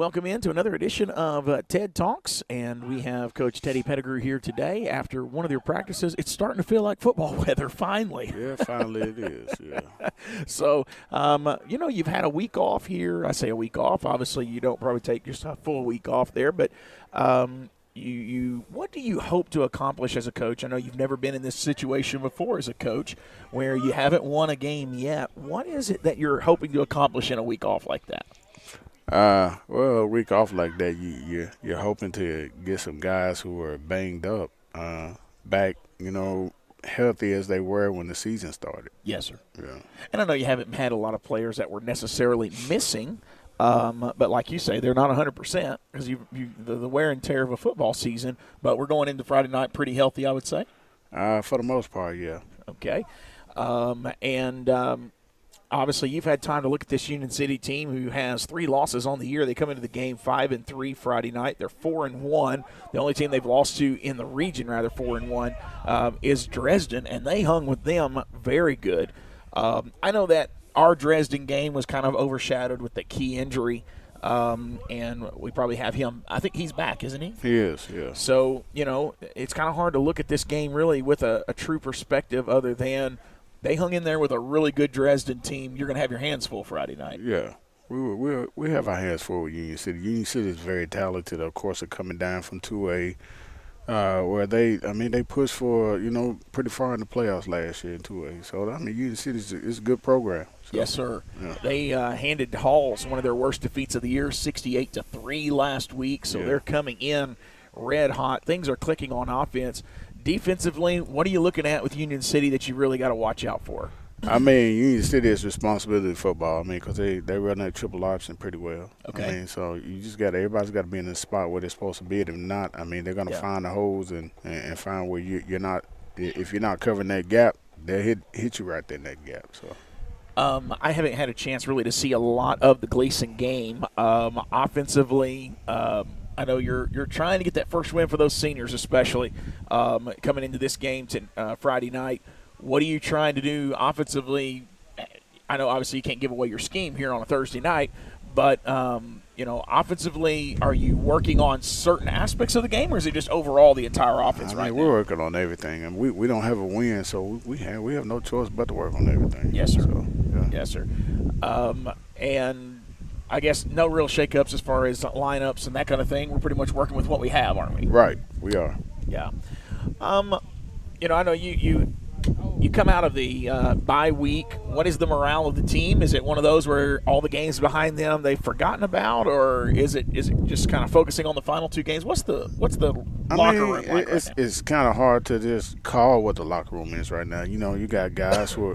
welcome into another edition of TED Talks, and we have Coach Teddy Pettigrew here today after one of their practices. It's starting to feel like football weather, finally. Yeah, finally it is, yeah. So, you've had a week off here. I say a week off. Obviously, you don't probably take just a full week off there, but what do you hope to accomplish as a coach? I know you've never been in this situation before as a coach where you haven't won a game yet. What is it that you're hoping to accomplish in a week off like that? Well, a week off like that, you're hoping to get some guys who are banged up back, healthy as they were when the season started. Yes, sir. Yeah. And I know you haven't had a lot of players that were necessarily missing, but like you say, they're not 100% because the wear and tear of a football season. But we're going into Friday night pretty healthy, I would say. For the most part, yeah. Okay. Obviously, you've had time to look at this Union City team who has 3 losses on the year. They come into the game 5-3 Friday night. They're 4-1. The only team they've lost to in the region, 4-1, is Dresden, and they hung with them very good. I know that our Dresden game was kind of overshadowed with the key injury, and we probably have him. I think he's back, isn't he? He is, yeah. So, it's kind of hard to look at this game really with a true perspective other than – they hung in there with a really good Dresden team. You're going to have your hands full Friday night. Yeah. We have our hands full with Union City. Union City is very talented, of course, of coming down from 2A, where they pushed for, pretty far in the playoffs last year in 2A. So, Union City is a good program. So, yes, sir. Yeah. They handed Halls one of their worst defeats of the year, 68-3 last week. So they're coming in red hot. Things are clicking on offense. Defensively, what are you looking at with Union City that you really got to watch out for? Union City is responsibility of football. Because they run that triple option pretty well. Okay. So you just everybody's got to be in the spot where they're supposed to be. If not, they're going to find the holes and find where you're not. If you're not covering that gap, they'll hit you right there in that gap. So. I haven't had a chance really to see a lot of the Gleason game. Offensively, I know you're trying to get that first win for those seniors, especially coming into this game Friday night. What are you trying to do offensively? I know obviously you can't give away your scheme here on a Thursday night, but offensively, are you working on certain aspects of the game, or is it just overall the entire offense right now? We're working on everything, and we don't have a win, so we have no choice but to work on everything. Yes, sir. So, yeah. Yes, sir. And I guess no real shakeups as far as lineups and that kind of thing. We're pretty much working with what we have, aren't we? Right, we are. Yeah. I know you come out of the bye week. What is the morale of the team? Is it one of those where all the games behind them they've forgotten about, or is it just kind of focusing on the final 2 games? What's the locker room like right now? It's kind of hard to just call what the locker room is right now. You got guys who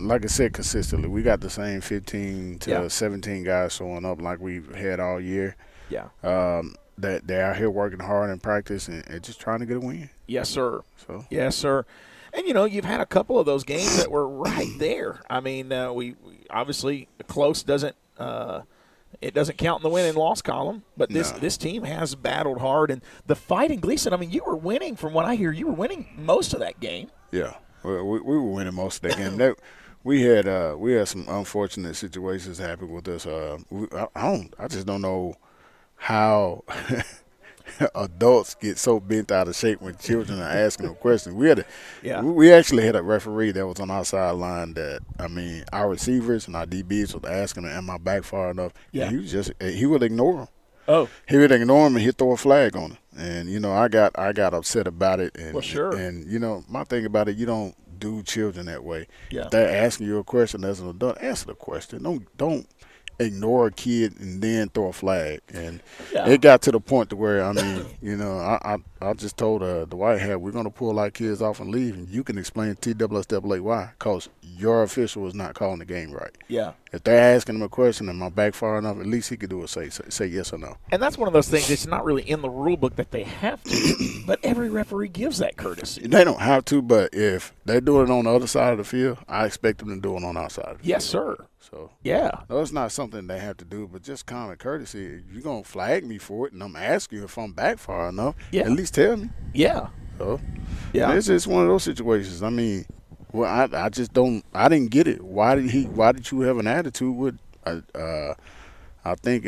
like I said, consistently, we got the same 15 to 17 guys showing up like we've had all year. Yeah. That they're out here working hard in practice and just trying to get a win. Yes, sir. So. Yes, sir. And, you've had a couple of those games that were right there. We obviously close doesn't it doesn't count in the win and loss column, but this team has battled hard. And the fight in Gleason, you were winning from what I hear. You were winning most of that game. Yeah, we were winning most of that game. We had some unfortunate situations happen with us. I just don't know how adults get so bent out of shape when children are asking them questions. We actually had a referee that was on our sideline that our receivers and our DBs would ask him, "Am I back far enough?" Yeah. And he would ignore them. Oh. He would ignore him and he'd throw a flag on him. And I got upset about it. And, well, sure. And my thing about it, you don't do children that way. Yeah. If they're asking you a question as an adult, answer the question. Don't ignore a kid and then throw a flag. And it got to the point to where I just told the white hat, we're going to pull our kids off and leave, and you can explain to TSSAA why, because your official is not calling the game right. Yeah. If they're asking him a question, am I back far enough? At least he could do it. Say yes or no. And that's one of those things that's not really in the rule book that they have to, but every referee gives that courtesy. They don't have to, but if they're doing it on the other side of the field, I expect them to do it on our side. Yes, sir. So yeah, no, it's not something they have to do, but just common courtesy. If you're gonna flag me for it, and I'm asking you if I'm back far enough, at least tell me. Yeah. So it's just one of those situations. I just don't. I didn't get it. Why did you have an attitude with I think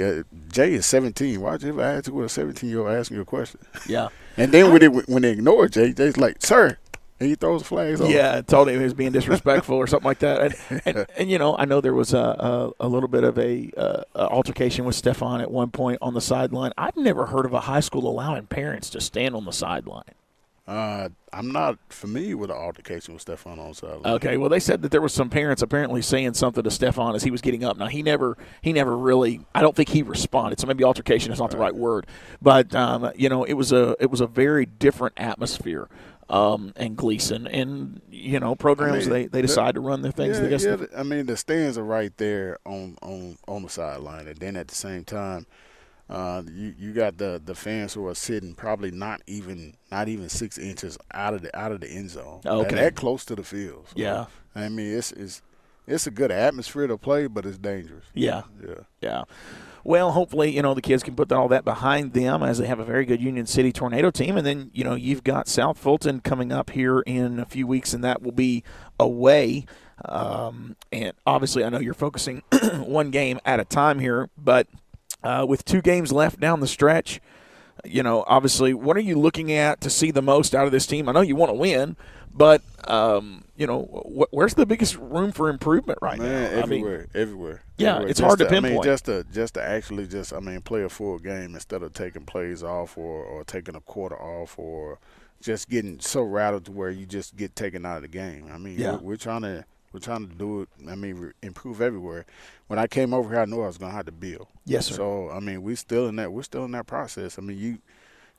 Jay is 17. Why'd you ever ask what a 17-year-old asking you a question? Yeah. And then when they ignore Jay, Jay's like, "Sir," and he throws the flags off. Yeah, I told him he was being disrespectful or something like that. And you know, I know there was a little bit of a altercation with Stephon at one point on the sideline. I've never heard of a high school allowing parents to stand on the sideline. I'm not familiar with the altercation with Stephon on the sideline. Okay, well, they said that there was some parents apparently saying something to Stephon as he was getting up. Now, he never really, I don't think he responded, so maybe altercation is not the right word. But, you know, it was a very different atmosphere in Gleason. And, you know, programs, they decide to run their things. I mean, the stands are right there on the sideline. And then at the same time, you got the fans who are sitting probably not even 6 inches out of the end zone. Okay, that close to the field. So, yeah, I mean it's a good atmosphere to play, but it's dangerous. Yeah. Well, hopefully, you know, the kids can put all that behind them as they have a very good Union City Tornado team, and then you know you've got South Fulton coming up here in a few weeks, and that will be away. And obviously, I know you're focusing one game at a time here, but. With 2 games left down the stretch, you know, obviously, what are you looking at to see the most out of this team? I know you want to win, but, you know, where's the biggest room for improvement right now? Everywhere. Yeah, everywhere. It's hard to pinpoint. I mean, just to actually play a full game instead of taking plays off or taking a quarter off or just getting so rattled to where you just get taken out of the game. I mean, we're trying to do it. I mean, improve everywhere. When I came over here, I knew I was going to have to build. Yes, sir. So I mean, we're still in that process. I mean,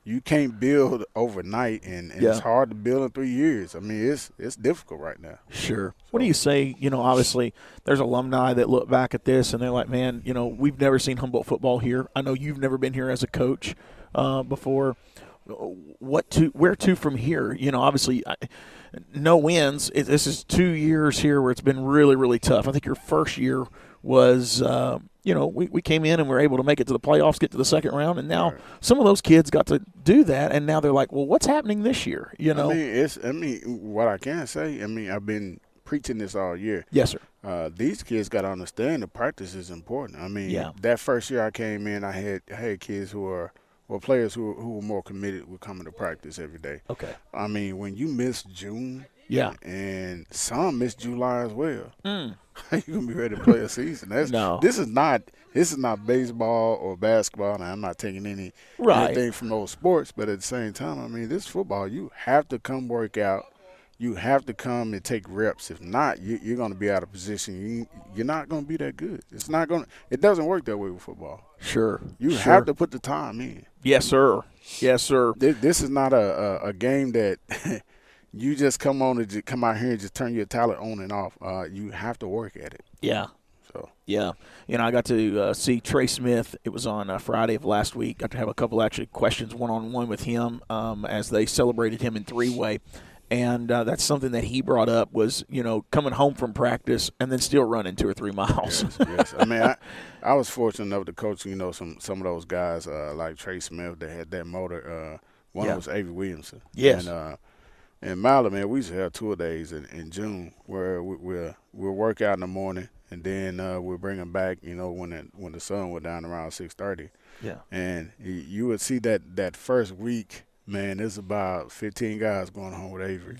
you can't build overnight, and it's hard to build in 3 years. I mean, it's difficult right now. Sure. So, what do you say? You know, obviously, there's alumni that look back at this and they're like, man, you know, we've never seen Humboldt football here. I know you've never been here as a coach before. Where to from here? You know, obviously, no wins. This is 2 years here where it's been really, really tough. I think your first year was, you know, we came in and we were able to make it to the playoffs, get to the second round, and now some of those kids got to do that, and now they're like, well, what's happening this year? You know, I mean, what I can say, I mean, I've been preaching this all year. Yes, sir. These kids got to understand the practice is important. I mean, that first year I came in, I had kids who were players who were more committed with coming to practice every day. Okay. I mean, when you miss June, and some miss July as well, how you gonna be ready to play a season? This is not baseball or basketball. Now, I'm not taking anything from those sports, but at the same time, I mean, this football, you have to come work out. You have to come and take reps. If not, you're going to be out of position. You're not going to be that good. It doesn't work that way with football. Sure. You have to put the time in. Yes, sir. Yes, sir. This is not a game that you just come out here and just turn your talent on and off. You have to work at it. Yeah. So. Yeah. You know, I got to see Trey Smith. It was on Friday of last week. Got to have a couple actually questions one-on-one with him as they celebrated him in three-way. And that's something that he brought up was, you know, coming home from practice and then still running 2 or 3 miles. Yes. I mean, I was fortunate enough to coach, you know, some of those guys like Trey Smith that had that motor. One was Avery Williamson. Yes. And Milo, man, we used to have tour days in June where we'll work out in the morning and then we'll bring them back, you know, when the sun went down around 6:30. Yeah. And you would see that first week. Man, there's about 15 guys going home with Avery.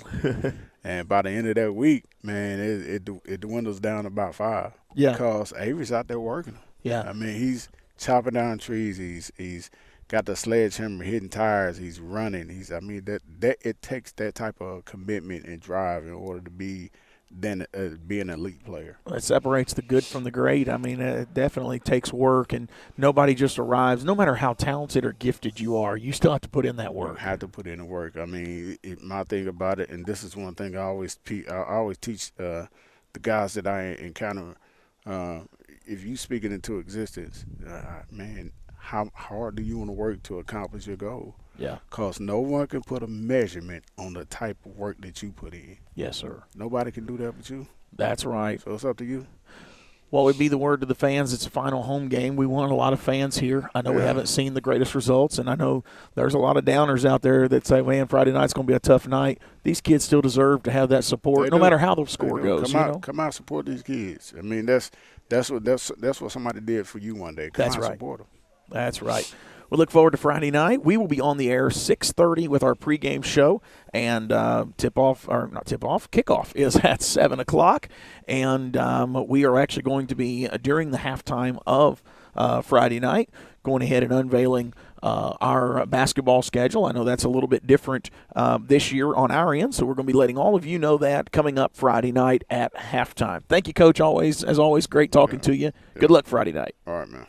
And by the end of that week, man, it dwindles down to about 5. Yeah. Because Avery's out there working. Yeah. I mean, he's chopping down trees. He's got the sledgehammer hitting tires. He's running. That it takes that type of commitment and drive in order to be an elite player. It separates the good from the great. I mean, it definitely takes work, and nobody just arrives. No matter how talented or gifted you are, you still have to put in that work. You have to put in the work. I mean, my thing about it, and this is one thing I always teach the guys that I encounter, if you speak it into existence, man, how hard do you want to work to accomplish your goal? Yeah. Because no one can put a measurement on the type of work that you put in. Yes, sir. Nobody can do that but you. That's right. So it's up to you. What would be the word to the fans? It's a final home game. We want a lot of fans here. I know we haven't seen the greatest results, and I know there's a lot of downers out there that say, man, Friday night's going to be a tough night. These kids still deserve to have that support, no matter how the score goes. Come out, support these kids. I mean, That's what somebody did for you one day. Come That's on, right. support them. That's right. We look forward to Friday night. We will be on the air 6:30 with our pregame show, and kickoff is at 7 o'clock. And we are actually going to be, during the halftime of Friday night, going ahead and unveiling our basketball schedule. I know that's a little bit different this year on our end, so we're going to be letting all of you know that coming up Friday night at halftime. Thank you, Coach. As always, great talking to you. Good luck Friday night. All right, man.